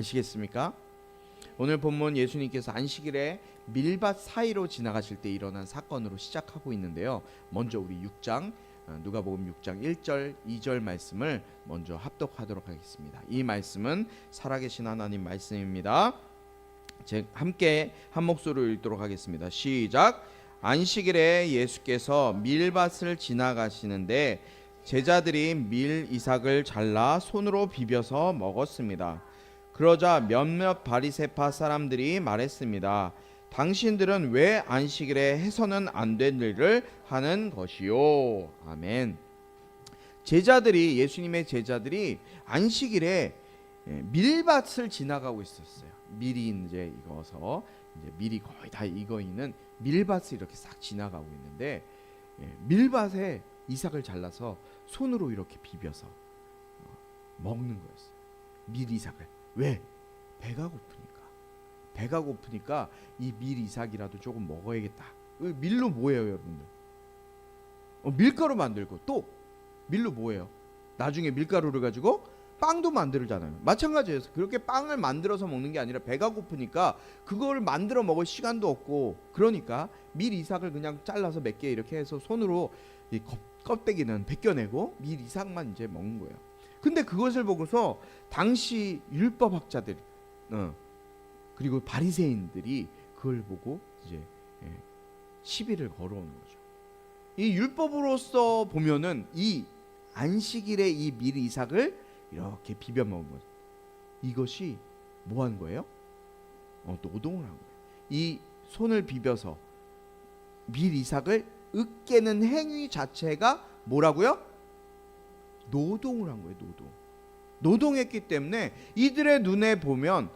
아시겠습니까? 오늘 본문 예수님께서 안식일에 밀밭 사이로 지나가실 때 일어난 사건으로 시작하고 있는데요. 먼저 우리 6장 누가복음 6장 1절 2절 말씀을 먼저 합독하도록 하겠습니다. 이 말씀은 살아계신 하나님 말씀입니다. 함께 한 목소리로 읽도록 하겠습니다. 시작. 안식일에 예수께서 밀밭을 지나가시는데 제자들이 밀 이삭을 잘라 손으로 비벼서 먹었습니다. 그러자 몇몇 바리새파 사람들이 말했습니다. 당신들은 왜 안식일에 해서는 안 된 일을 하는 것이요? 아멘. 예수님의 제자들이 안식일에 밀밭을 지나가고 있었어요. 밀이 이제 익어서 밀이 거의 다 익어 있는 밀밭을 이렇게 싹 지나가고 있는데 밀밭에 이삭을 잘라서 손으로 이렇게 비벼서 먹는 거였어요. 밀 이삭을. 왜? 배가 고프니까 이 밀 이삭이라도 조금 먹어야겠다. 밀로 뭐예요, 여러분들? 밀가루 만들고 또 밀로 뭐예요? 나중에 밀가루를 가지고 빵도 만들잖아요. 마찬가지예요. 그렇게 빵을 만들어서 먹는 게 아니라 배가 고프니까 그걸 만들어 먹을 시간도 없고, 그러니까 밀 이삭을 그냥 잘라서 몇 개 이렇게 해서 손으로 이 껍데기는 벗겨내고 밀 이삭만 이제 먹는 거예요. 근데 그것을 보고서 당시 율법학자들 그리고 바리새인들이 그걸 보고 이제 시비를 걸어오는 거죠. 이 율법으로서 보면은 이 안식일에 이 밀 이삭을 이렇게 비벼 먹은 것, 이것이 뭐 한 거예요? 노동을 한 거예요. 이 손을 비벼서 밀 이삭을 으깨는 행위 자체가 뭐라고요? 노동을 한 거예요. 노동했기 때문에 이들의 눈에 보면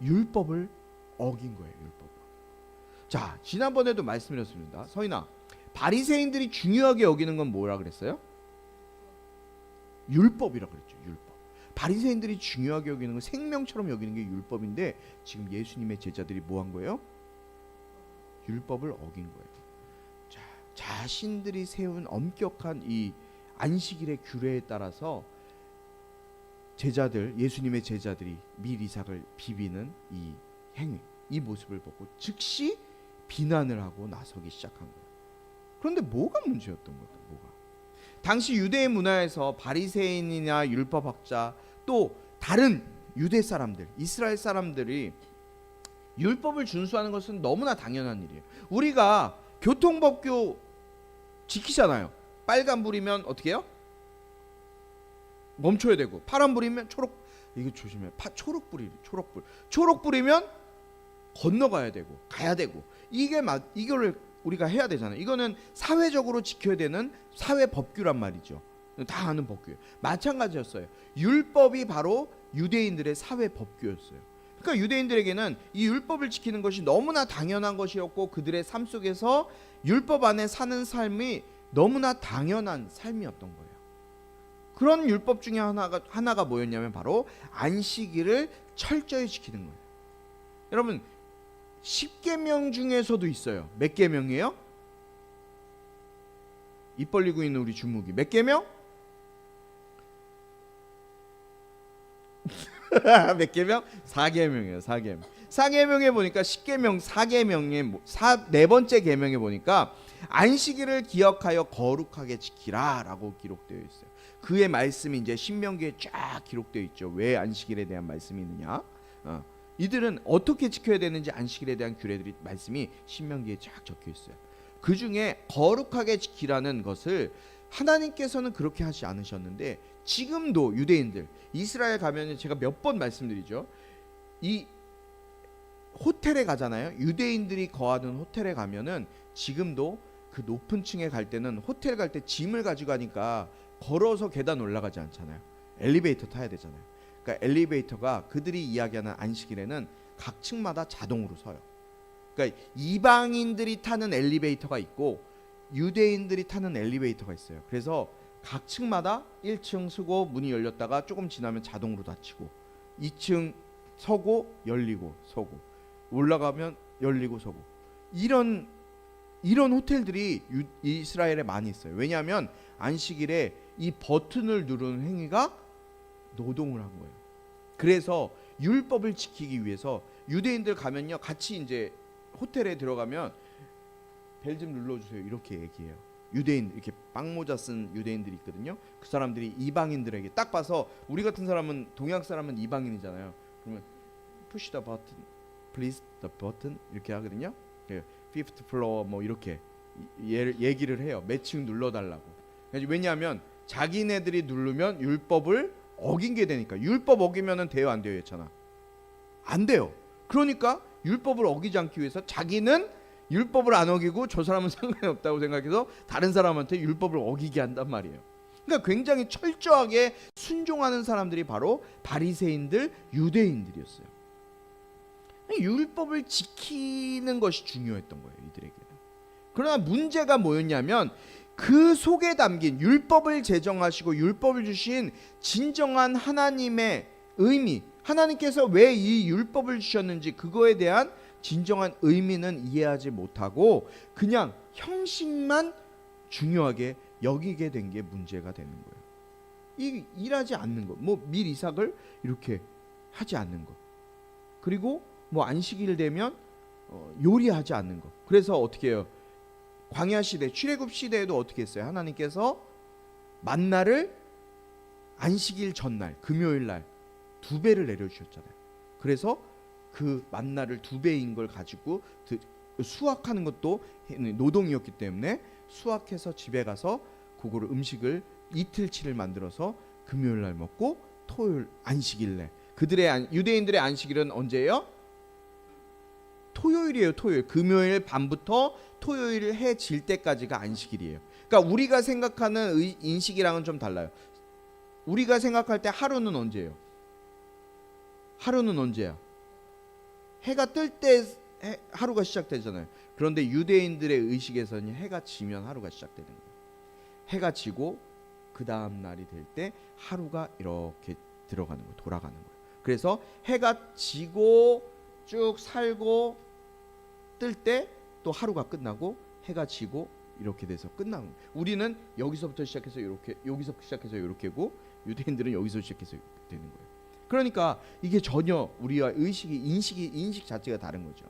율법을 어긴 거예요. 자, 지난번에도 말씀드렸습니다. 서인아, 바리새인들이 중요하게 여기는 건 뭐라 그랬어요? 율법이라고 그랬죠. 율법. 바리새인들이 중요하게 여기는 건 생명처럼 여기는 게 율법인데, 지금 예수님의 제자들이 뭐 한 거예요? 율법을 어긴 거예요. 자, 자신들이 세운 엄격한 이 안식일의 규례에 따라서 예수님의 제자들이 밀 이삭을 비비는 이 행위, 이 모습을 보고 즉시 비난을 하고 나서기 시작한 거예요. 그런데 뭐가 문제였던 걸까? 당시 유대의 문화에서 바리새인이나 율법학자 또 다른 유대 사람들, 이스라엘 사람들이 율법을 준수하는 것은 너무나 당연한 일이에요. 우리가 교통법규 지키잖아요. 빨간불이면 어떻게 해요? 멈춰야 되고, 파란불이면 이거 조심해. 초록불이면 건너가야 되고 가야 되고, 이거를 우리가 해야 되잖아요. 이거는 사회적으로 지켜야 되는 사회 법규란 말이죠. 다 아는 법규예요. 마찬가지였어요. 율법이 바로 유대인들의 사회 법규였어요. 그러니까 유대인들에게는 이 율법을 지키는 것이 너무나 당연한 것이었고, 그들의 삶 속에서 율법 안에 사는 삶이 너무나 당연한 삶이었던 거예요. 그런 율법 중에 하나가 뭐였냐면 바로 안식일을 철저히 지키는 거예요. 여러분, 10계명 중에서도 있어요. 몇 계명이에요? 입 벌리고 있는 우리 주묵이 몇 계명? 몇 계명? 4계명이에요. 4계명에 보니까 10계명 4계명의 네 번째 계명에 보니까 안식일을 기억하여 거룩하게 지키라 라고 기록되어 있어요. 그의 말씀이 이제 신명기에 쫙 기록되어 있죠. 왜 안식일에 대한 말씀이 있느냐? 이들은 어떻게 지켜야 되는지 안식일에 대한 규례들이 말씀이 신명기에 쫙 적혀 있어요. 그 중에 거룩하게 지키라는 것을 하나님께서는 그렇게 하지 않으셨는데, 지금도 유대인들 이스라엘 가면 제가 몇 번 말씀드리죠. 이 호텔에 가잖아요. 유대인들이 거하는 호텔에 가면은 지금도 그 높은 층에 갈 때는 호텔 갈 때 짐을 가지고 가니까 걸어서 계단 올라가지 않잖아요. 엘리베이터 타야 되잖아요. 그러니까 엘리베이터가 그들이 이야기하는 안식일에는 각 층마다 자동으로 서요. 그러니까 이방인들이 타는 엘리베이터가 있고 유대인들이 타는 엘리베이터가 있어요. 그래서 각 층마다 1층 서고 문이 열렸다가 조금 지나면 자동으로 닫히고, 2층 서고 열리고 서고, 올라가면 열리고 서고, 이런 호텔들이 이스라엘에 많이 있어요. 왜냐하면 안식일에 이 버튼을 누르는 행위가 노동을 한 거예요. 그래서 율법을 지키기 위해서 유대인들 가면요, 같이 이제 호텔에 들어가면 벨 좀 눌러주세요 이렇게 얘기해요. 유대인, 이렇게 빵모자 쓴 유대인들이 있거든요. 그 사람들이 이방인들에게 딱 봐서, 우리 같은 사람은, 동양 사람은 이방인이잖아요. 그러면 push the button, please the button 이렇게 하거든요. fifth floor 뭐 이렇게 얘기를 해요. 몇 층 눌러달라고. 왜냐하면 자기네들이 누르면 율법을 어긴 게 되니까. 율법 어기면은 돼요, 안 돼요? 했잖아. 안 돼요. 그러니까 율법을 어기지 않기 위해서 자기는 율법을 안 어기고 저 사람은 상관이 없다고 생각해서 다른 사람한테 율법을 어기게 한단 말이에요. 그러니까 굉장히 철저하게 순종하는 사람들이 바로 바리새인들, 유대인들이었어요. 율법을 지키는 것이 중요했던 거예요, 이들에게는. 그러나 문제가 뭐였냐면 그 속에 담긴 율법을 제정하시고 율법을 주신 진정한 하나님의 의미, 하나님께서 왜 이 율법을 주셨는지 그거에 대한 진정한 의미는 이해하지 못하고 그냥 형식만 중요하게 여기게 된 게 문제가 되는 거예요. 일하지 않는 것, 뭐 밀이삭을 이렇게 하지 않는 것, 그리고 뭐 안식일 되면 요리하지 않는 것. 그래서 어떻게 해요? 광야 시대, 출애굽 시대에도 어떻게 했어요? 하나님께서 만나를 안식일 전날, 금요일 날 2배를 내려주셨잖아요. 그래서 그 만나를 2배인 걸 가지고 수확하는 것도 노동이었기 때문에 수확해서 집에 가서 그거를 음식을 이틀치를 만들어서 금요일 날 먹고 토요일 안식일 날, 그들의 유대인들의 안식일은 언제예요? 토요일이에요. 토요일. 금요일 밤부터 토요일 해 질 때까지가 안식일이에요. 그러니까 우리가 생각하는 인식이랑은 좀 달라요. 우리가 생각할 때 하루는 언제예요? 하루는 언제야? 해가 뜰 때 하루가 시작되잖아요. 그런데 유대인들의 의식에서는 해가 지면 하루가 시작되는 거예요. 해가 지고 그 다음 날이 될 때 하루가 이렇게 들어가는 거예요. 돌아가는 거예요. 그래서 해가 지고 쭉 살고 뜰 때 또 하루가 끝나고 해가 지고 이렇게 돼서 끝나는 거예요. 우리는 여기서부터 시작해서 이렇게, 여기서 시작해서 이렇게고 유대인들은 여기서 시작해서 이렇게 되는 거예요. 그러니까 이게 전혀 우리와 의식이 인식 자체가 다른 거죠.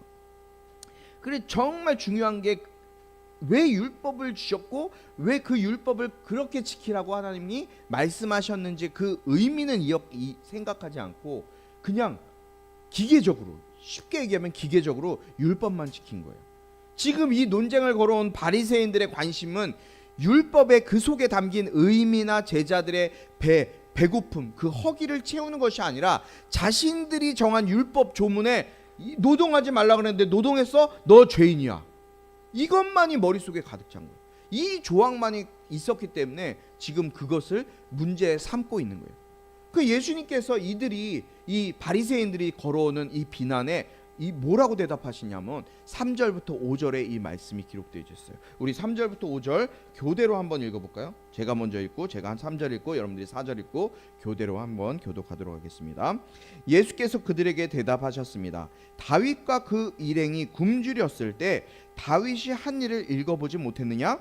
그래 정말 중요한 게 왜 율법을 주셨고 왜 그 율법을 그렇게 지키라고 하나님이 말씀하셨는지 그 의미는 생각하지 않고 그냥 기계적으로, 쉽게 얘기하면 기계적으로 율법만 지킨 거예요. 지금 이 논쟁을 걸어온 바리새인들의 관심은 율법의 그 속에 담긴 의미나 제자들의 배고픔, 그 허기를 채우는 것이 아니라 자신들이 정한 율법 조문에 노동하지 말라 그랬는데 노동했어? 너 죄인이야. 이것만이 머릿속에 가득 찬 거예요. 이 조항만이 있었기 때문에 지금 그것을 문제에 삼고 있는 거예요. 그 예수님께서 이 바리새인들이 걸어오는 이 비난에 뭐라고 대답하시냐면 3절부터 5절에 이 말씀이 기록되어 있었어요. 우리 3절부터 5절 교대로 한번 읽어볼까요? 제가 먼저 읽고 제가 한 3절 읽고 여러분들이 4절 읽고 교대로 한번 교독하도록 하겠습니다. 예수께서 그들에게 대답하셨습니다. 다윗과 그 일행이 굶주렸을 때 다윗이 한 일을 읽어보지 못했느냐?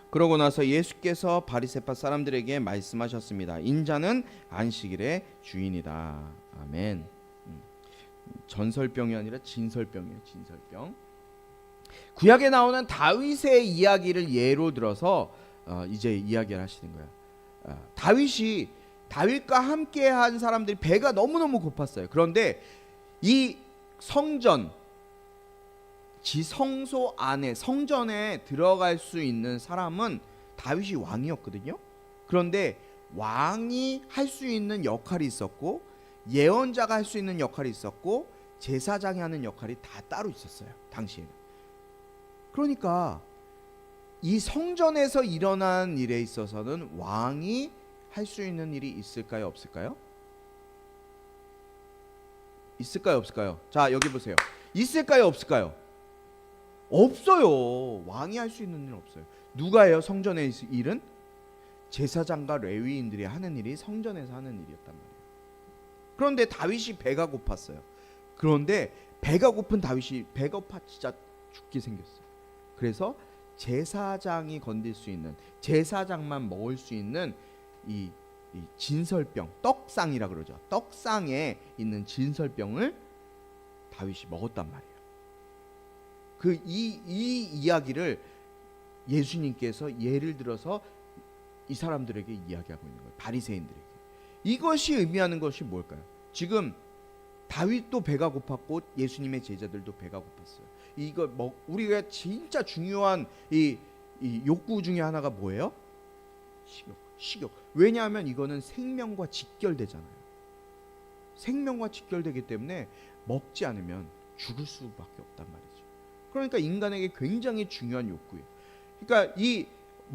그러고 나서 예수께서 바리새파 사람들에게 말씀하셨습니다. 인자는 안식일의 주인이다. 아멘. 전설병이 아니라 진설병이에요. 진설병. 구약에 나오는 다윗의 이야기를 예로 들어서 이제 이야기를 하시는 거야. 다윗과 함께한 사람들이 배가 너무너무 고팠어요. 그런데 이 성소 안에, 성전에 들어갈 수 있는 사람은 다윗이 왕이었거든요. 그런데 왕이 할 수 있는 역할이 있었고 예언자가 할 수 있는 역할이 있었고 제사장이 하는 역할이 다 따로 있었어요, 당시에는. 그러니까 이 성전에서 일어난 일에 있어서는 왕이 할 수 있는 일이 있을까요, 없을까요? 있을까요, 없을까요? 자, 여기 보세요. 있을까요, 없을까요? 없어요. 왕이 할 수 있는 일은 없어요. 누가 해요? 성전의 일은? 제사장과 레위인들이 하는 일이 성전에서 하는 일이었단 말이에요. 그런데 다윗이 배가 고팠어요. 그런데 배가 고픈 다윗이 배가 고파 진짜 죽게 생겼어요. 그래서 제사장이 건들 수 있는, 제사장만 먹을 수 있는 이 진설병, 떡상이라 그러죠. 떡상에 있는 진설병을 다윗이 먹었단 말이에요. 이 이야기를 예수님께서 예를 들어서 이 사람들에게 이야기하고 있는 거예요. 바리새인들에게. 이것이 의미하는 것이 뭘까요? 지금 다윗도 배가 고팠고 예수님의 제자들도 배가 고팠어요. 이거 우리가 진짜 중요한 이 욕구 중에 하나가 뭐예요? 식욕. 왜냐하면 이거는 생명과 직결되잖아요. 생명과 직결되기 때문에 먹지 않으면 죽을 수밖에 없단 말이죠. 그러니까 인간에게 굉장히 중요한 욕구예요. 그러니까 이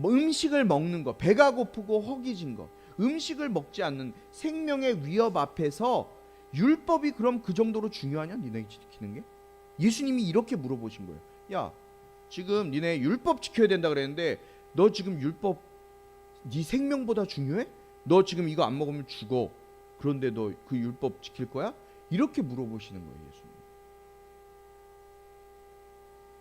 음식을 먹는 것, 배가 고프고 허기진 것, 음식을 먹지 않는 생명의 위협 앞에서 율법이 그럼 그 정도로 중요하냐? 니네 지키는 게? 예수님이 이렇게 물어보신 거예요. 야, 지금 니네 율법 지켜야 된다 그랬는데 너 지금 율법 네 생명보다 중요해? 너 지금 이거 안 먹으면 죽어. 그런데 너 그 율법 지킬 거야? 이렇게 물어보시는 거예요, 예수님.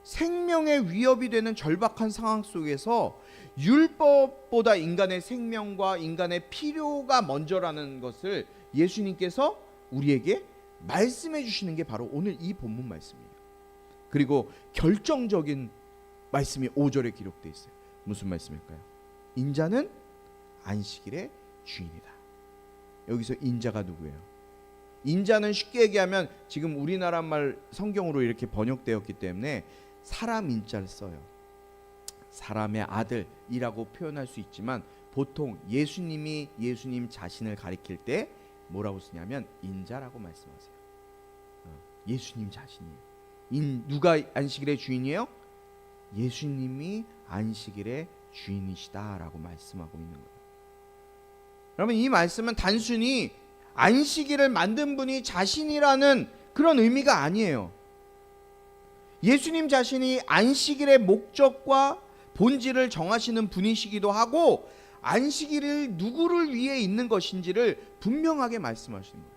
생명의 위협이 되는 절박한 상황 속에서 율법보다 인간의 생명과 인간의 필요가 먼저라는 것을 예수님께서 우리에게 말씀해 주시는 게 바로 오늘 이 본문 말씀이에요. 그리고 결정적인 말씀이 5절에 기록되어 있어요. 무슨 말씀일까요? 인자는 안식일의 주인이다. 여기서 인자가 누구예요? 인자는 쉽게 얘기하면 지금 우리나라 말 성경으로 이렇게 번역되었기 때문에 사람 인자를 써요. 사람의 아들이라고 표현할 수 있지만 보통 예수님이 예수님 자신을 가리킬 때 뭐라고 쓰냐면 인자라고 말씀하세요. 예수님 자신이에요. 누가 안식일의 주인이에요? 예수님이 안식일의 주인이시다라고 말씀하고 있는 거예요. 여러분, 이 말씀은 단순히 안식일을 만든 분이 자신이라는 그런 의미가 아니에요. 예수님 자신이 안식일의 목적과 본질을 정하시는 분이시기도 하고 안식일이 누구를 위해 있는 것인지를 분명하게 말씀하시는 거예요.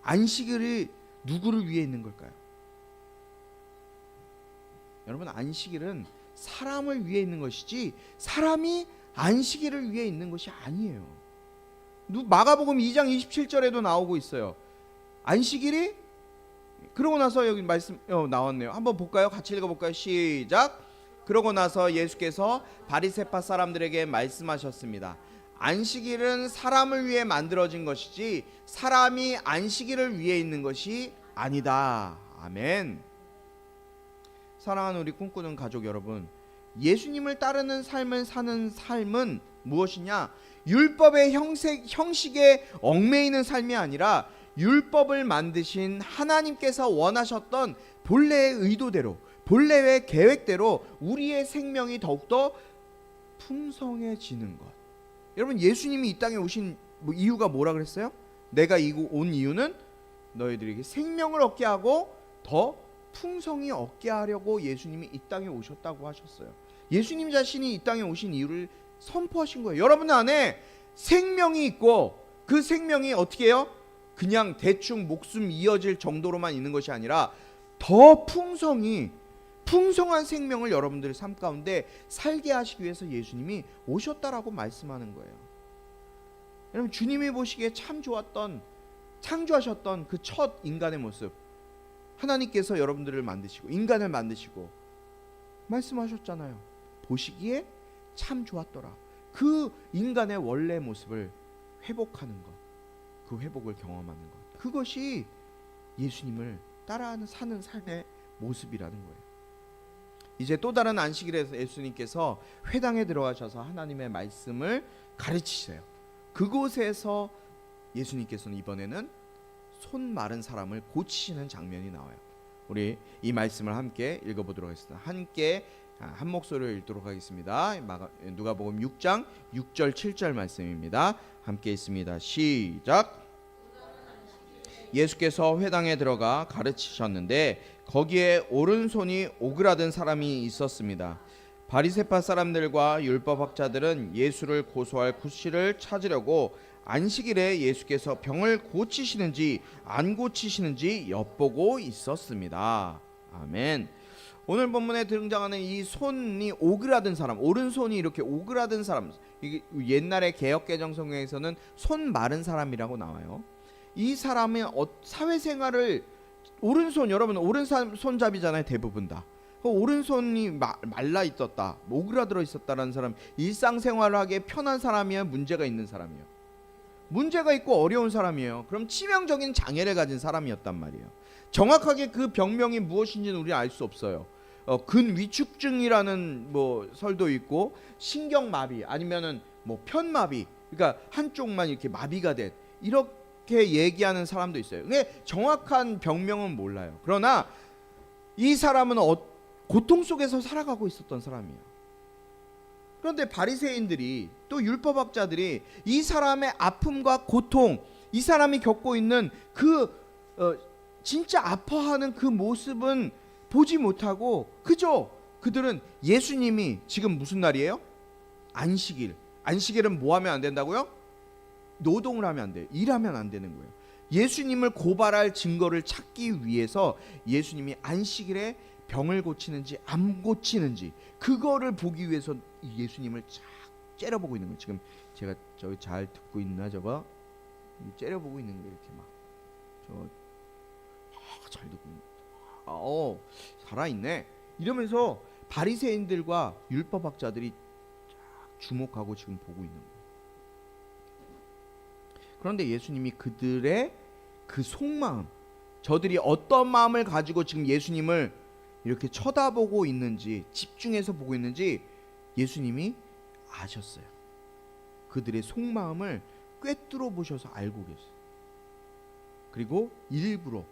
안식일이 누구를 위해 있는 걸까요? 여러분, 안식일은 사람을 위해 있는 것이지 사람이 안식일을 위해 있는 것이 아니에요. 마가복음 2장 27절에도 나오고 있어요. 안식일이, 그러고 나서 여기 말씀 나왔네요. 한번 볼까요? 같이 읽어볼까요? 시작. 그러고 나서 예수께서 바리새파 사람들에게 말씀하셨습니다. 안식일은 사람을 위해 만들어진 것이지 사람이 안식일을 위해 있는 것이 아니다. 아멘. 사랑하는 우리 꿈꾸는 가족 여러분, 예수님을 따르는 삶을 사는 삶은 무엇이냐? 율법의 형식에 얽매이는 삶이 아니라 율법을 만드신 하나님께서 원하셨던 본래의 의도대로, 본래의 계획대로 우리의 생명이 더욱더 풍성해지는 것. 여러분, 예수님이 이 땅에 오신 이유가 뭐라 그랬어요? 내가 온 이유는 너희들에게 생명을 얻게 하고 더 풍성히 얻게 하려고 예수님이 이 땅에 오셨다고 하셨어요. 예수님 자신이 이 땅에 오신 이유를 선포하신 거예요. 여러분 안에 생명이 있고 그 생명이 어떻게 해요? 그냥 대충 목숨 이어질 정도로만 있는 것이 아니라 더 풍성한 생명을 여러분들의 삶 가운데 살게 하시기 위해서 예수님이 오셨다라고 말씀하는 거예요. 여러분, 주님이 보시기에 참 좋았던, 창조하셨던 그 첫 인간의 모습, 하나님께서 여러분들을 만드시고 인간을 만드시고 말씀하셨잖아요. 보시기에 참 좋았더라. 그 인간의 원래 모습을 회복하는 것, 그 회복을 경험하는 것, 그것이 예수님을 따라하는 사는 삶의 모습이라는 거예요. 이제 또 다른 안식일에서 예수님께서 회당에 들어가셔서 하나님의 말씀을 가르치세요. 그곳에서 예수님께서는 이번에는 손 마른 사람을 고치시는 장면이 나와요. 우리 이 말씀을 함께 읽어보도록 하겠습니다. 함께 한 목소리로 읽도록 하겠습니다. 누가복음 6장 6절 7절 말씀입니다. 함께 있습니다. 시작. 예수께서 회당에 들어가 가르치셨는데 거기에 오른손이 오그라든 사람이 있었습니다. 바리새파 사람들과 율법학자들은 예수를 고소할 구실을 찾으려고 안식일에 예수께서 병을 고치시는지 안 고치시는지 엿보고 있었습니다. 아멘. 오늘 본문에 등장하는 이 손이 오그라든 사람, 오른손이 이렇게 오그라든 사람, 이게 옛날에 개역개정 성경에서는 손 마른 사람이라고 나와요. 이 사람의 사회생활을 오른손, 여러분 오른손잡이잖아요. 대부분 다 오른손이 말라 있었다, 오그라들어 있었다라는 사람, 일상생활하기에 편한 사람이야, 문제가 있는 사람이에요? 문제가 있고 어려운 사람이에요. 그럼 치명적인 장애를 가진 사람이었단 말이에요. 정확하게 그 병명이 무엇인지는 우리는 알 수 없어요. 근위축증이라는 뭐 설도 있고, 신경마비 아니면은 뭐 편마비, 그러니까 한쪽만 이렇게 마비가 된, 이렇게 얘기하는 사람도 있어요. 근데 정확한 병명은 몰라요. 그러나 이 사람은 고통 속에서 살아가고 있었던 사람이에요. 그런데 바리새인들이 또 율법학자들이 이 사람의 아픔과 고통, 이 사람이 겪고 있는 진짜 아파하는 그 모습은 보지 못하고 그저 그들은 예수님이 지금 무슨 날이에요? 안식일. 안식일은 뭐 하면 안 된다고요? 노동을 하면 안 돼요. 일하면 안 되는 거예요. 예수님을 고발할 증거를 찾기 위해서 예수님이 안식일에 병을 고치는지 안 고치는지 그거를 보기 위해서 예수님을 쫙 째려보고 있는 거예요. 지금 제가 저기 잘 듣고 있나 저거? 째려보고 있는 게 이렇게 잘 듣고 있는 살아있네 이러면서 바리새인들과 율법학자들이 주목하고 지금 보고 있는 거예요. 그런데 예수님이 그들의 그 속마음, 저들이 어떤 마음을 가지고 지금 예수님을 이렇게 쳐다보고 있는지, 집중해서 보고 있는지 예수님이 아셨어요. 그들의 속마음을 꿰뚫어 보셔서 알고 계세요. 그리고 일부러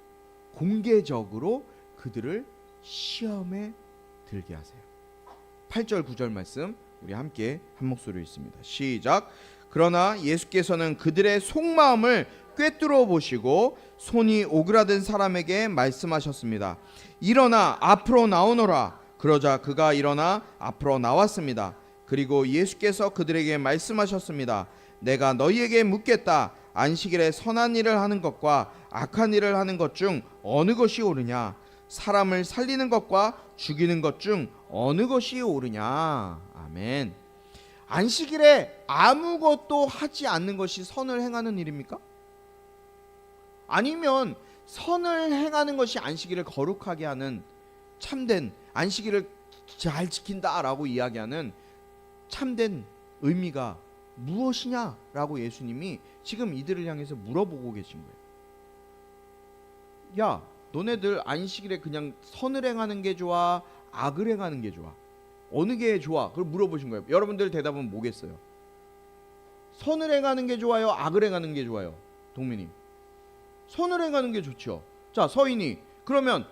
공개적으로 그들을 시험에 들게 하세요. 8절 9절 말씀 우리 함께 한 목소리로 읽습니다. 시작. 그러나 예수께서는 그들의 속마음을 꿰뚫어 보시고 손이 오그라든 사람에게 말씀하셨습니다. 일어나 앞으로 나오너라. 그러자 그가 일어나 앞으로 나왔습니다. 그리고 예수께서 그들에게 말씀하셨습니다. 내가 너희에게 묻겠다. 안식일에 선한 일을 하는 것과 악한 일을 하는 것 중 어느 것이 옳으냐? 사람을 살리는 것과 죽이는 것 중 어느 것이 옳으냐? 아멘. 안식일에 아무것도 하지 않는 것이 선을 행하는 일입니까? 아니면 선을 행하는 것이 안식일을 거룩하게 하는 참된, 안식일을 잘 지킨다라고 이야기하는 참된 의미가 무엇이냐라고 예수님이 지금 이들을 향해서 물어보고 계신 거예요. 야, 너네들 안식일에 그냥 선을 행하는 게 좋아? 악을 행하는 게 좋아? 어느 게 좋아? 그걸 물어보신 거예요. 여러분들 대답은 뭐겠어요? 선을 행하는 게 좋아요? 악을 행하는 게 좋아요? 동민님, 선을 행하는 게 좋죠. 자, 서인이, 그러면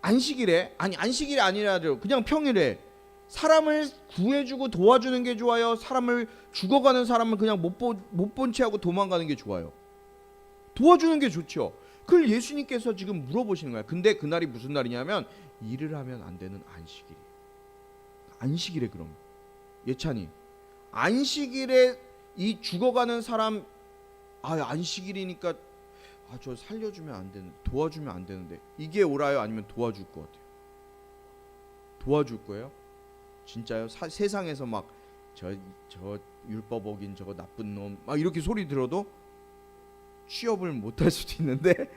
안식일에, 아니 안식일이 아니라도 그냥 평일에 사람을 구해주고 도와주는 게 좋아요? 사람을, 죽어가는 사람을 그냥 못 본 채 하고 도망가는 게 좋아요? 도와주는 게 좋죠. 그걸 예수님께서 지금 물어보시는 거야. 근데 그날이 무슨 날이냐면 일을 하면 안 되는 안식일이에요. 안식일에, 그럼 예찬이, 안식일에 이 죽어가는 사람, 안식일이니까 저 살려주면 안 되는, 도와주면 안 되는데, 이게 옳아요? 아니면 도와줄 것 같아요? 도와줄 거예요? 진짜요? 세상에서 막 저 율법 어긴 저거 나쁜 놈 막 이렇게 소리 들어도 취업을 못 할 수도 있는데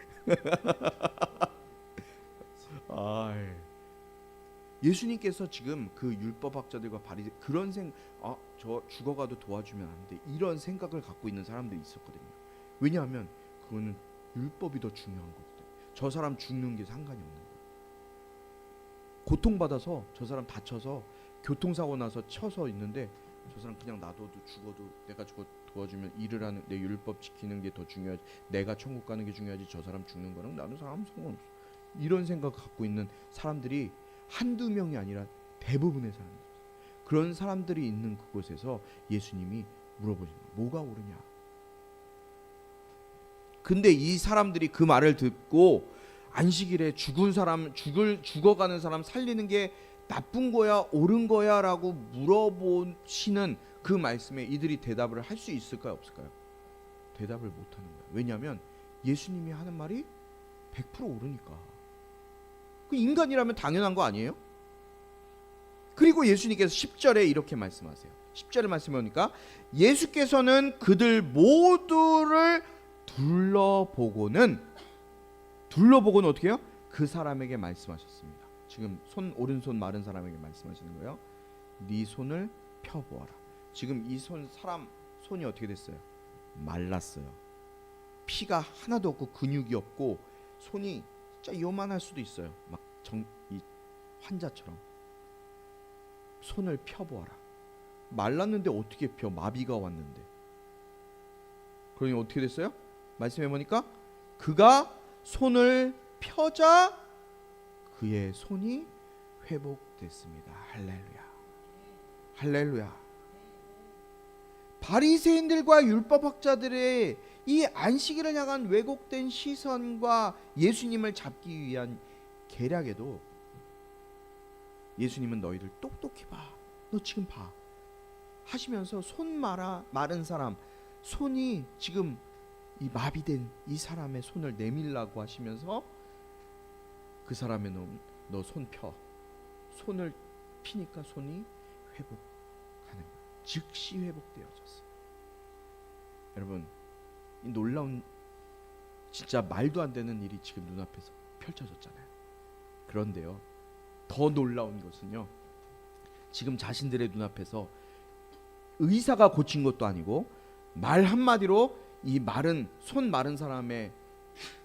예수님께서 지금 그 율법학자들과 바리새 그런 저 죽어가도 도와주면 안 돼, 이런 생각을 갖고 있는 사람들이 있었거든요. 왜냐하면 그거는 율법이 더 중요한 거거든요. 저 사람 죽는 게 상관이 없는 거예요. 고통받아서 저 사람 다쳐서 교통사고 나서 쳐서 있는데 저 사람 그냥 놔둬도 죽어도 내가 저거 도와주면, 일을 하는, 내 율법 지키는 게 더 중요하지, 내가 천국 가는 게 중요하지, 저 사람 죽는 거랑 나는 사람 상관없어, 이런 생각 갖고 있는 사람들이 한두 명이 아니라 대부분의 사람들, 그런 사람들이 있는 그곳에서 예수님이 물어보시는 거예요. 뭐가 옳으냐? 근데 이 사람들이 그 말을 듣고 안식일에 죽어가는 사람 살리는 게 나쁜 거야, 옳은 거야 라고 물어보시는 그 말씀에 이들이 대답을 할 수 있을까요, 없을까요? 대답을 못 하는 거예요. 왜냐하면 예수님이 하는 말이 100% 옳으니까. 그 인간이라면 당연한 거 아니에요? 그리고 예수님께서 10절에 이렇게 말씀하세요. 10절에 말씀해 보니까 예수께서는 그들 모두를 둘러보고는 어떻게 해요? 그 사람에게 말씀하셨습니다. 지금 오른손 마른 사람에게 말씀하시는 거예요. 네 손을 펴보아라. 지금 이 사람 손이 어떻게 됐어요? 말랐어요. 피가 하나도 없고 근육이 없고 손이 진짜 요만할 수도 있어요. 이 환자처럼. 손을 펴보아라. 말랐는데 어떻게 펴? 마비가 왔는데. 그러니 어떻게 됐어요? 말씀해 보니까 그가 손을 펴자 그의 손이 회복됐습니다. 할렐루야. 할렐루야. 바리새인들과 율법학자들의 이 안식일을 향한 왜곡된 시선과 예수님을 잡기 위한 계략에도 예수님은 너희들 똑똑히 봐. 너 지금 봐. 하시면서 마른 사람 손이 지금 이 마비된 이 사람의 손을 내밀라고 하시면서 그 사람의 너 손 펴. 손을 피니까 손이 회복하는 거예요. 즉시 회복되어졌어요. 여러분, 이 놀라운 진짜 말도 안 되는 일이 지금 눈앞에서 펼쳐졌잖아요. 그런데요, 더 놀라운 것은요, 지금 자신들의 눈앞에서 의사가 고친 것도 아니고 말 한마디로 이 손 마른 사람의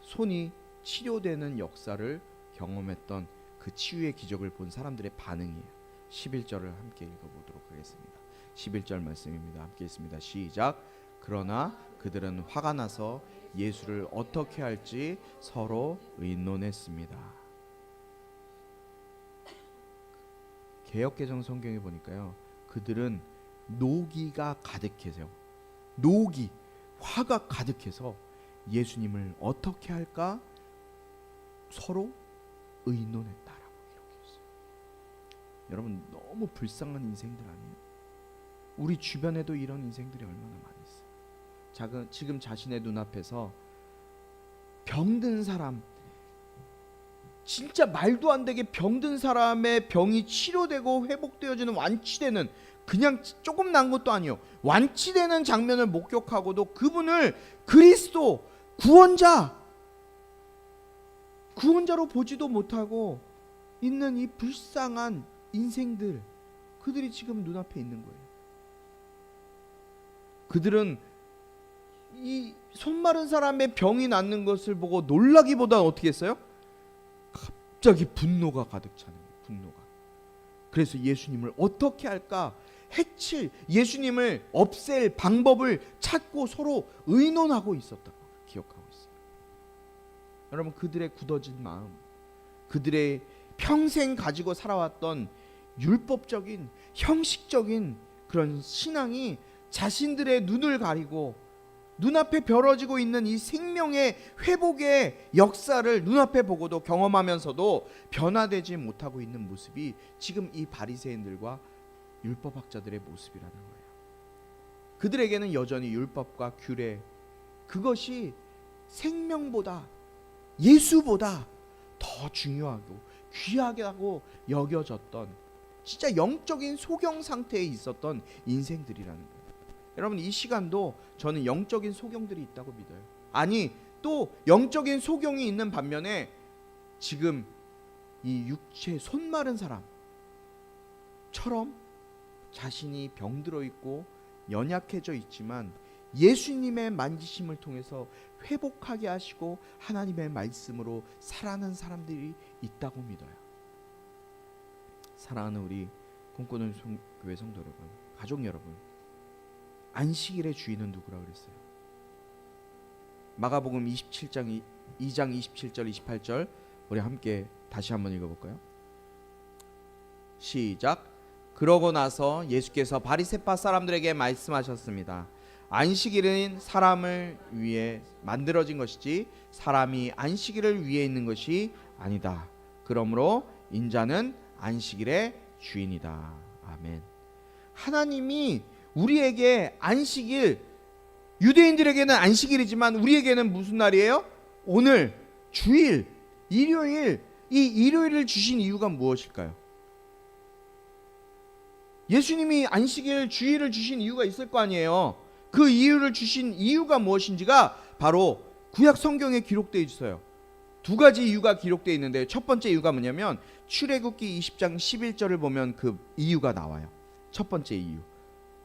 손이 치료되는 역사를 경험했던 그 치유의 기적을 본 사람들의 반응이에요. 11절을 함께 읽어보도록 하겠습니다. 11절 말씀입니다. 함께 읽습니다. 시작. 그러나 그들은 화가 나서 예수를 어떻게 할지 서로 의논했습니다. 개역개정 성경에 보니까요, 그들은 노기가 가득해서요. 화가 가득해서 예수님을 어떻게 할까 서로 의논했다라고 기록했어요. 여러분, 너무 불쌍한 인생들 아니에요? 우리 주변에도 이런 인생들이 얼마나 많이 있어요. 지금 자신의 눈앞에서 병든 사람, 진짜 말도 안 되게 병든 사람의 병이 치료되고 회복되어지는, 완치되는, 그냥 조금 난 것도 아니요, 완치되는 장면을 목격하고도 그분을 그리스도 구원자로 보지도 못하고 있는 이 불쌍한 인생들, 그들이 지금 눈앞에 있는 거예요. 그들은 이 손 마른 사람의 병이 낫는 것을 보고 놀라기보다 어떻게 했어요? 갑자기 분노가 가득 차는 거예요. 분노가. 그래서 예수님을 어떻게 할까 예수님을 없앨 방법을 찾고 서로 의논하고 있었다고 기억하고 있어요. 여러분, 그들의 굳어진 마음, 그들의 평생 가지고 살아왔던 율법적인 형식적인 그런 신앙이 자신들의 눈을 가리고 눈앞에 벌어지고 있는 이 생명의 회복의 역사를 눈앞에 보고도 경험하면서도 변화되지 못하고 있는 모습이 지금 이 바리새인들과 율법학자들의 모습이라는 거예요. 그들에게는 여전히 율법과 규례, 그것이 생명보다, 예수보다 더 중요하고 귀하다고 여겨졌던, 진짜 영적인 소경 상태에 있었던 인생들이라는 거예요. 여러분, 이 시간도 저는 영적인 소경들이 있다고 믿어요. 아니, 또 영적인 소경이 있는 반면에 지금 이 육체 손 마른 사람처럼 자신이 병들어 있고 연약해져 있지만 예수님의 만지심을 통해서 회복하게 하시고 하나님의 말씀으로 살아가는 사람들이 있다고 믿어요. 사랑하는 우리 꿈꾸는 교회 성도 여러분, 가족 여러분, 안식일의 주인은 누구라 그랬어요? 마가복음 2장 27절 28절 우리 함께 다시 한번 읽어볼까요? 시작. 그러고 나서 예수께서 바리새파 사람들에게 말씀하셨습니다. 안식일은 사람을 위해 만들어진 것이지 사람이 안식일을 위해 있는 것이 아니다. 그러므로 인자는 안식일의 주인이다. 아멘. 하나님이 우리에게 안식일, 유대인들에게는 안식일이지만 우리에게는 무슨 날이에요? 오늘 주일, 일요일, 이 일요일을 주신 이유가 무엇일까요? 예수님이 안식일 주일을 주신 이유가 있을 거 아니에요. 그 이유를 주신 이유가 무엇인지가 바로 구약 성경에 기록되어 있어요. 두 가지 이유가 기록되어 있는데, 첫 번째 이유가 뭐냐면 출애굽기 20장 11절을 보면 그 이유가 나와요. 첫 번째 이유.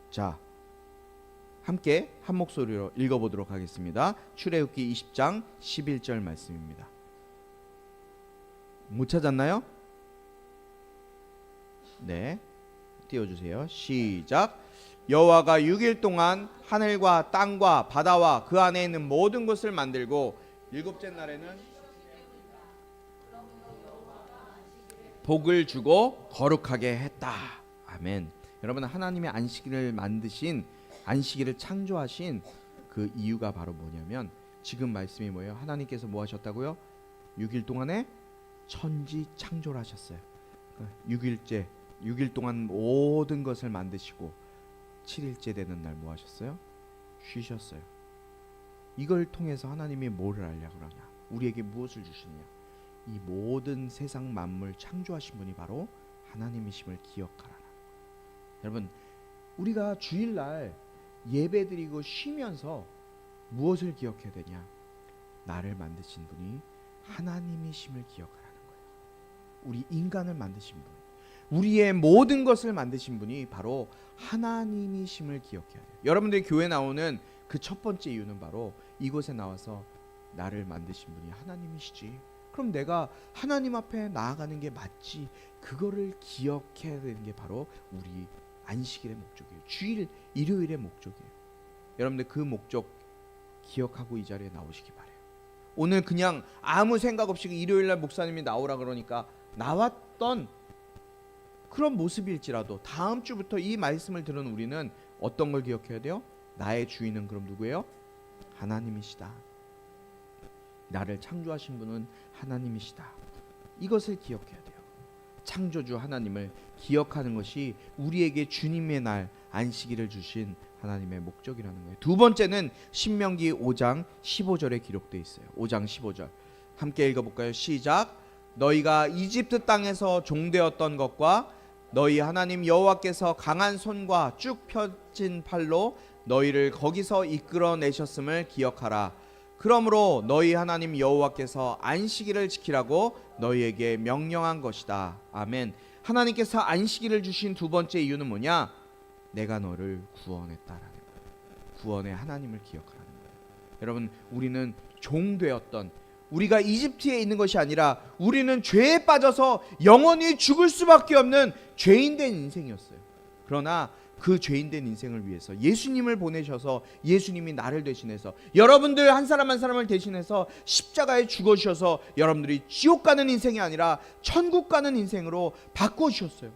자, 함께 한 목소리로 읽어보도록 하겠습니다. 출애굽기 20장 11절 말씀입니다. 못 찾았나요? 네, 띄워주세요. 시작. 여호와가 6일 동안 하늘과 땅과 바다와 그 안에 있는 모든 것을 만들고 일곱째 날에는 복을 주고 거룩하게 했다. 아멘. 여러분, 하나님의 안식일을 만드신, 안식일을 창조하신 그 이유가 바로 뭐냐면, 지금 말씀이 뭐예요? 하나님께서 뭐 하셨다고요? 6일 동안에 천지 창조를 하셨어요. 6일 동안 모든 것을 만드시고 7일째 되는 날 뭐 하셨어요? 쉬셨어요. 이걸 통해서 하나님이 뭐를 하려고 하냐? 우리에게 무엇을 주시느냐? 이 모든 세상 만물 창조하신 분이 바로 하나님이심을 기억하라. 여러분, 우리가 주일날 예배드리고 쉬면서 무엇을 기억해야 되냐? 나를 만드신 분이 하나님이심을 기억하라는 거예요. 우리 인간을 만드신 분, 우리의 모든 것을 만드신 분이 바로 하나님이심을 기억해야 돼요. 여러분들이 교회 나오는 그 첫 번째 이유는 바로 이곳에 나와서 나를 만드신 분이 하나님이시지, 그럼 내가 하나님 앞에 나아가는 게 맞지, 그거를 기억해야 되는 게 바로 우리 안식일의 목적이에요. 주일, 일요일의 목적이에요. 여러분들 그 목적 기억하고 이 자리에 나오시기 바래요. 오늘 그냥 아무 생각 없이 일요일날 목사님이 나오라 그러니까 나왔던 그런 모습일지라도 다음 주부터 이 말씀을 들은 우리는 어떤 걸 기억해야 돼요? 나의 주인은 그럼 누구예요? 하나님이시다. 나를 창조하신 분은 하나님이시다. 이것을 기억해야 돼요. 창조주 하나님을 기억하는 것이 우리에게 주님의 날 안식일을 주신 하나님의 목적이라는 거예요. 두 번째는 신명기 5장 15절에 기록되어 있어요. 5장 15절 함께 읽어볼까요? 시작. 너희가 이집트 땅에서 종되었던 것과 너희 하나님 여호와께서 강한 손과 쭉 펴진 팔로 너희를 거기서 이끌어내셨음을 기억하라. 그러므로 너희 하나님 여호와께서 안식일을 지키라고 너희에게 명령한 것이다. 아멘. 하나님께서 안식일을 주신 두 번째 이유는 뭐냐? 내가 너를 구원했다라는 거예요. 구원의 하나님을 기억하라는 거예요. 여러분, 우리는 종되었던, 우리가 이집트에 있는 것이 아니라 우리는 죄에 빠져서 영원히 죽을 수밖에 없는 죄인된 인생이었어요. 그러나 그 죄인된 인생을 위해서 예수님을 보내셔서 예수님이 나를 대신해서, 여러분들 한 사람 한 사람을 대신해서 십자가에 죽으셔서 여러분들이 지옥 가는 인생이 아니라 천국 가는 인생으로 바꿔주셨어요.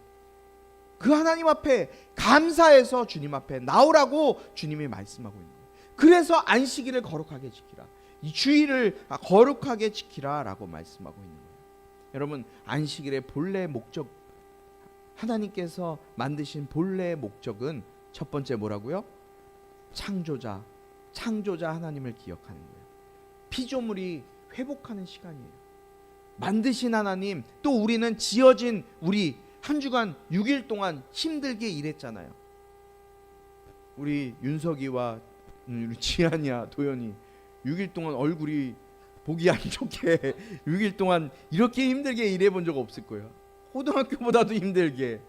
그 하나님 앞에 감사해서 주님 앞에 나오라고 주님이 말씀하고 있는 거예요. 그래서 안식일을 거룩하게 지키라, 이 주일을 거룩하게 지키라 라고 말씀하고 있는 거예요. 여러분, 안식일의 본래 목적, 하나님께서 만드신 본래의 목적은 첫 번째 뭐라고요? 창조자 하나님을 기억하는 거예요. 피조물이 회복하는 시간이에요. 만드신 하나님, 또 우리는 지어진 우리 한 주간 6일 동안 힘들게 일했잖아요. 우리 윤석이와 우리 지한이야, 도연이 6일 동안 얼굴이 보기 안 좋게 6일 동안 이렇게 힘들게 일해본 적 없을 거예요. 고등학교보다도 힘들게,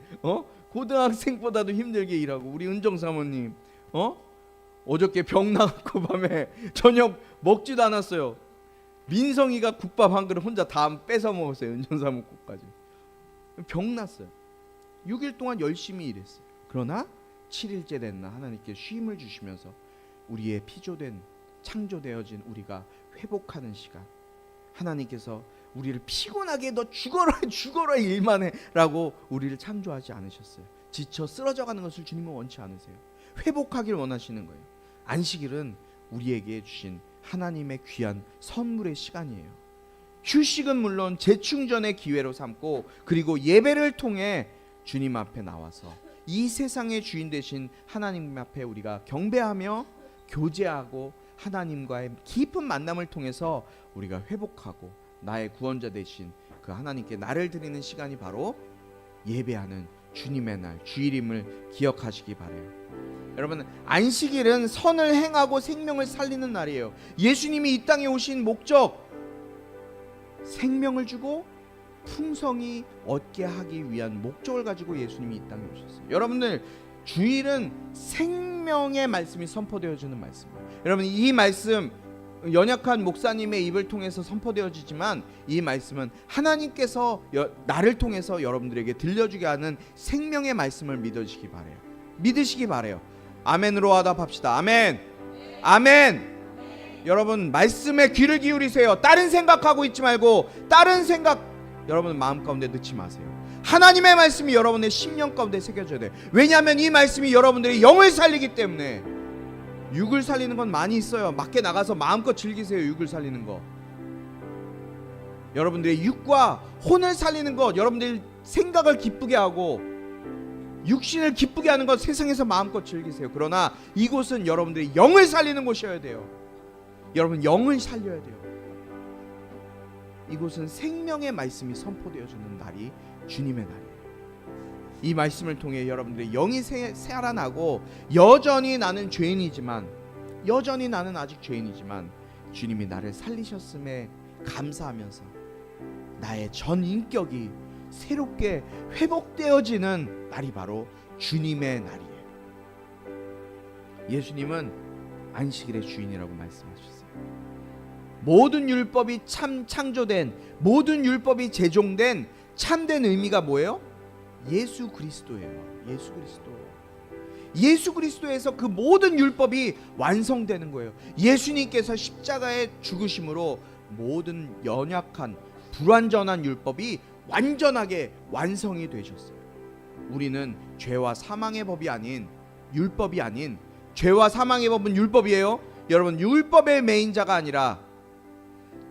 고등학생보다도 힘들게 일하고, 우리 은정 사모님, 어저께 병 나갖고 밤에 저녁 먹지도 않았어요. 민성이가 국밥 한 그릇 혼자 다 뺏어 먹었어요. 은정 사모 국까지. 병 났어요. 6일 동안 열심히 일했어요. 그러나 7일째 된 날 하나님께 쉼을 주시면서 우리의 피조된, 창조되어진 우리가 회복하는 시간, 하나님께서 우리를 피곤하게 너 죽어라 일만 해 라고 우리를 창조하지 않으셨어요. 지쳐 쓰러져가는 것을 주님은 원치 않으세요. 회복하길 원하시는 거예요. 안식일은 우리에게 주신 하나님의 귀한 선물의 시간이에요. 휴식은 물론 재충전의 기회로 삼고, 그리고 예배를 통해 주님 앞에 나와서 이 세상의 주인 되신 하나님 앞에 우리가 경배하며 교제하고 하나님과의 깊은 만남을 통해서 우리가 회복하고 나의 구원자 되신 그 하나님께 나를 드리는 시간이 바로 예배하는 주님의 날, 주일임을 기억하시기 바래요. 여러분, 안식일은 선을 행하고 생명을 살리는 날이에요. 예수님이 이 땅에 오신 목적, 생명을 주고 풍성히 얻게 하기 위한 목적을 가지고 예수님이 이 땅에 오셨어요. 여러분들, 주일은 생명의 말씀이 선포되어지는 말씀이에요. 여러분, 이 말씀 연약한 목사님의 입을 통해서 선포되어지지만 이 말씀은 하나님께서 나를 통해서 여러분들에게 들려주게 하는 생명의 말씀을 믿으시기 바래요. 믿으시기 바래요. 아멘으로 화답합시다. 아멘. 아멘. 여러분, 말씀에 귀를 기울이세요. 다른 생각하고 있지 말고 다른 생각 여러분 마음 가운데 넣지 마세요. 하나님의 말씀이 여러분의 심령 가운데 새겨져야 돼요. 왜냐하면 이 말씀이 여러분들의 영을 살리기 때문에. 육을 살리는 건 많이 있어요. 밖에 나가서 마음껏 즐기세요. 육을 살리는 거. 여러분들의 육과 혼을 살리는 것, 여러분들 생각을 기쁘게 하고 육신을 기쁘게 하는 것 세상에서 마음껏 즐기세요. 그러나 이곳은 여러분들의 영을 살리는 곳이어야 돼요. 여러분, 영을 살려야 돼요. 이곳은 생명의 말씀이 선포되어지는 날이 주님의 날이에요. 이 말씀을 통해 여러분들의 영이 살아나고 여전히 나는 죄인이지만, 여전히 나는 아직 죄인이지만 주님이 나를 살리셨음에 감사하면서 나의 전 인격이 새롭게 회복되어지는 날이 바로 주님의 날이에요. 예수님은 안식일의 주인이라고 말씀하셨어요. 모든 율법이 창조된, 모든 율법이 제종된 참된 의미가 뭐예요? 예수 그리스도예요. 예수 그리스도. 예수 그리스도에서 그 모든 율법이 완성되는 거예요. 예수님께서 십자가의 죽으심으로 모든 연약한 불완전한 율법이 완전하게 완성이 되셨어요. 우리는 죄와 사망의 법이 아닌, 율법이 아닌, 죄와 사망의 법은 율법이에요. 여러분, 율법의 메인자가 아니라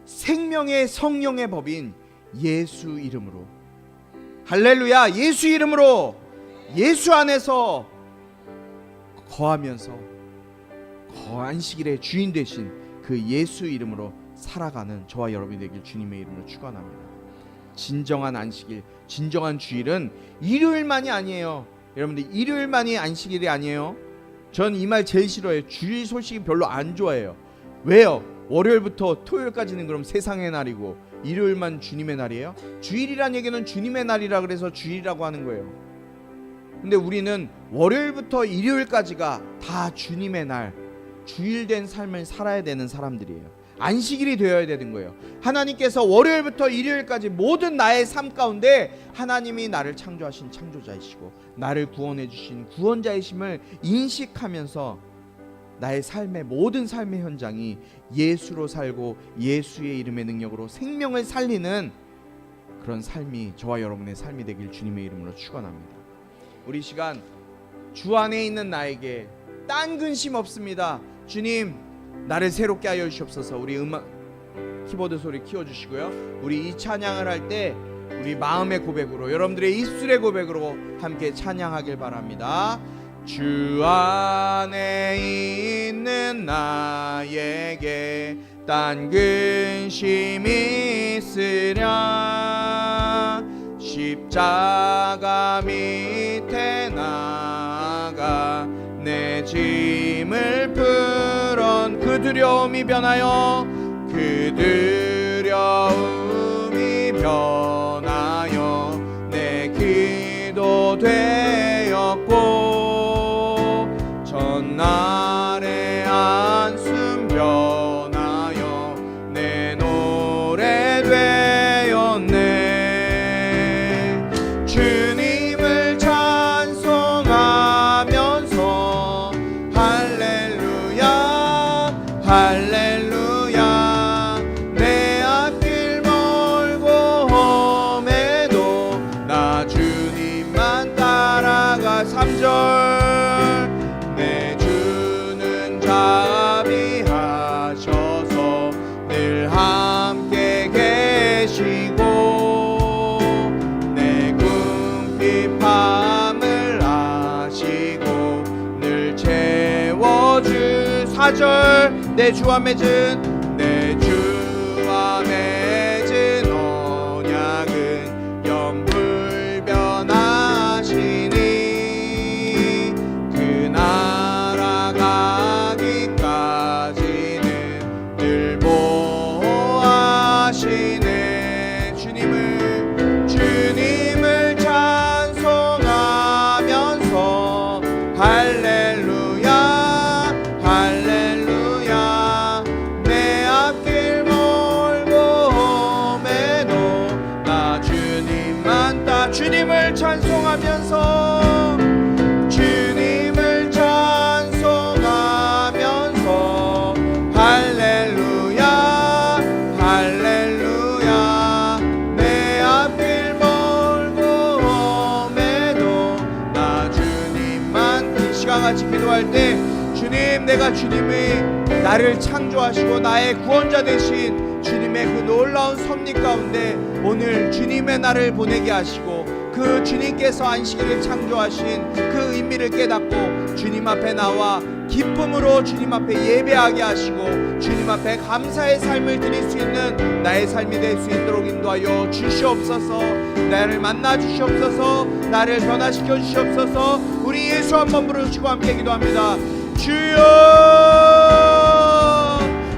생명의 성령의 법인 예수 이름으로, 할렐루야, 예수 이름으로, 예수 안에서 거하면서 안식일의 주인 되신 그 예수 이름으로 살아가는 저와 여러분이 되길 주님의 이름으로 축원합니다. 진정한 안식일, 진정한 주일은 일요일만이 아니에요. 여러분들, 일요일만이 안식일이 아니에요. 전 이 말 제일 싫어해요. 주일 소식이 별로 안 좋아해요. 왜요? 월요일부터 토요일까지는 그럼 세상의 날이고 일요일만 주님의 날이에요? 주일이란 얘기는 주님의 날이라 그래서 주일이라고 하는 거예요. 근데 우리는 월요일부터 일요일까지가 다 주님의 날, 주일된 삶을 살아야 되는 사람들이에요. 안식일이 되어야 되는 거예요. 하나님께서 월요일부터 일요일까지 모든 나의 삶 가운데 하나님이 나를 창조하신 창조자이시고 나를 구원해 주신 구원자이심을 인식하면서 나의 삶의 모든 삶의 현장이 예수로 살고 예수의 이름의 능력으로 생명을 살리는 그런 삶이 저와 여러분의 삶이 되길 주님의 이름으로 축원합니다. 우리 시간 주 안에 있는 나에게 딴 근심 없습니다. 주님, 나를 새롭게 하여 주시옵소서. 우리 음악 키보드 소리 키워주시고요. 우리 이 찬양을 할 때 우리 마음의 고백으로, 여러분들의 입술의 고백으로 함께 찬양하길 바랍니다. 주 안에 있는 나에게 딴 근심 있으랴 십자가 밑에 나가 내 짐을 풀은 그 두려움이 변하여 그 두려움이 변하여 내 기도 되었고 전날의 안숨 변하여 내 노래 되었네. 주님을 찬송하면서 할렐루야 할렐루야 내 앞길 멀고 험해도 나 주님만 따라가 3절 내 주는 자비하셔서 늘 함께 계시고 내 궁핍함을 아시고 늘 채워주 4절 내 주와 맺은 언약은 영불변하시 주님을 찬송하면서 주님을 찬송하면서 할렐루야 할렐루야 내 앞길 멀고 험해도 나 주님만 이 시간 같이 기도할 때 주님 내가 주님의 나를 창조하시고 나의 구원자 되신 주님의 그 놀라운 섭리 가운데 오늘 주님의 나를 보내게 하시고 그 주님께서 안식일을 창조하신 그 의미를 깨닫고 주님 앞에 나와 기쁨으로 주님 앞에 예배하게 하시고 주님 앞에 감사의 삶을 드릴 수 있는 나의 삶이 될 수 있도록 인도하여 주시옵소서. 나를 만나 주시옵소서. 나를 변화시켜 주시옵소서. 우리 예수 한번 부르시고 함께 기도합니다. 주여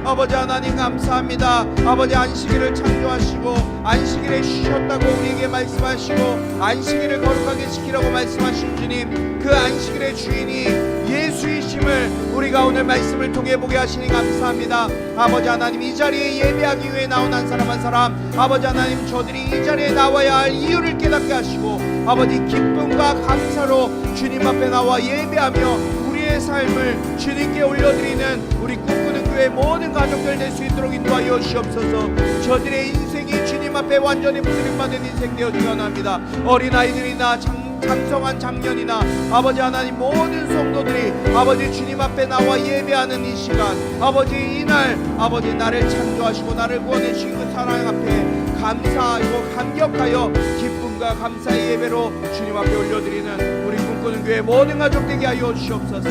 아버지 하나님 감사합니다. 아버지 안식일을 창조하시고 안식일에 쉬셨다고 우리에게 말씀하시고 안식일을 거룩하게 지키라고 말씀하신 주님, 그 안식일의 주인이 예수이심을 우리가 오늘 말씀을 통해 보게 하시니 감사합니다. 아버지 하나님 이 자리에 예배하기 위해 나온 한 사람 한 사람 아버지 하나님 저들이 이 자리에 나와야 할 이유를 깨닫게 하시고 아버지 기쁨과 감사로 주님 앞에 나와 예배하며 우리의 삶을 주님께 올려드리는 우리 꿈꾸는 교회 모든 가족들 될 수 있도록 인도하여 주시옵소서. 저들의 인생이 주님 앞에 완전히 부드림받은 인생 되어지기 원합니다. 어린아이들이나 장성한 장년이나 아버지 하나님 모든 성도들이 아버지 주님 앞에 나와 예배하는 이 시간 아버지 이날 아버지 나를 창조하시고 나를 구원해 주신 그 사랑 앞에 감사하고 감격하여 기쁨과 감사의 예배로 주님 앞에 올려드리는 우리 꿈꾸는 교회 모든 가족 되게 하여 주시옵소서.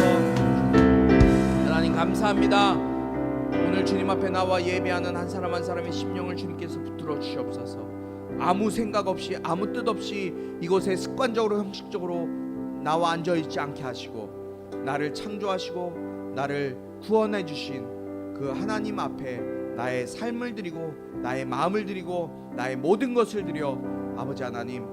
하나님 감사합니다. 오늘 주님 앞에 나와 예배하는 한 사람 한 사람의 심령을 주님께서 붙들어 주시옵소서. 아무 생각 없이 아무 뜻 없이 이곳에 습관적으로 형식적으로 나와 앉아있지 않게 하시고 나를 창조하시고 나를 구원해 주신 그 하나님 앞에 나의 삶을 드리고 나의 마음을 드리고 나의 모든 것을 드려 아버지 하나님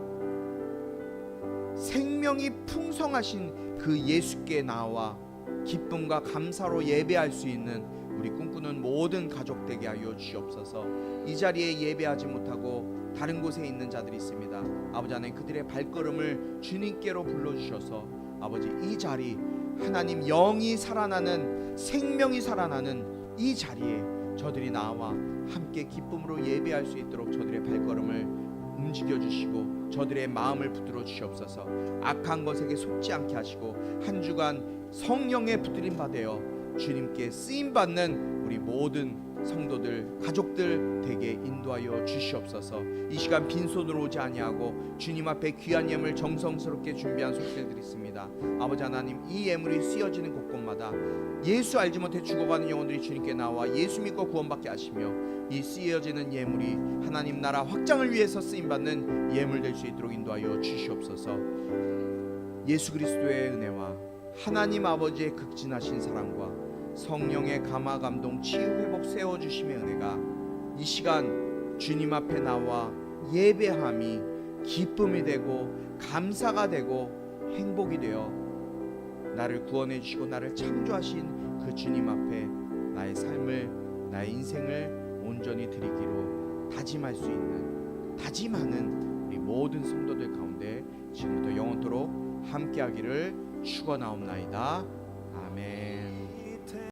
생명이 풍성하신 그 예수께 나와 기쁨과 감사로 예배할 수 있는 우리 꿈꾸는 모든 가족 되게 하여 주시옵소서. 이 자리에 예배하지 못하고 다른 곳에 있는 자들이 있습니다. 아버지 하나님 그들의 발걸음을 주님께로 불러주셔서 아버지 이 자리 하나님 영이 살아나는 생명이 살아나는 이 자리에 저들이 나와 함께 기쁨으로 예배할 수 있도록 저들의 발걸음을 움직여 주시고 저들의 마음을 붙들어 주시옵소서. 악한 것에게 속지 않게 하시고 한 주간 성령의 붙들림 받아 주님께 쓰임 받는 우리 모든 성도들 가족들 되게 인도하여 주시옵소서. 이 시간 빈손으로 오지 아니하고 주님 앞에 귀한 예물 정성스럽게 준비한 손길들이 있습니다. 아버지 하나님 이 예물이 쓰여지는 곳곳마다 예수 알지 못해 죽어가는 영혼들이 주님께 나와 예수 믿고 구원받게 하시며 이 쓰여지는 예물이 하나님 나라 확장을 위해서 쓰임받는 예물 될 수 있도록 인도하여 주시옵소서. 예수 그리스도의 은혜와 하나님 아버지의 극진하신 사랑과 성령의 감화 감동 치유 회복 세워주심의 은혜가 이 시간 주님 앞에 나와 예배함이 기쁨이 되고 감사가 되고 행복이 되어 나를 구원해 주시고 나를 창조하신 그 주님 앞에 나의 삶을 나의 인생을 온전히 드리기로 다짐할 수 있는 다짐하는 우리 모든 성도들 가운데 지금부터 영원토록 함께하기를 축원하옵나이다. 아멘.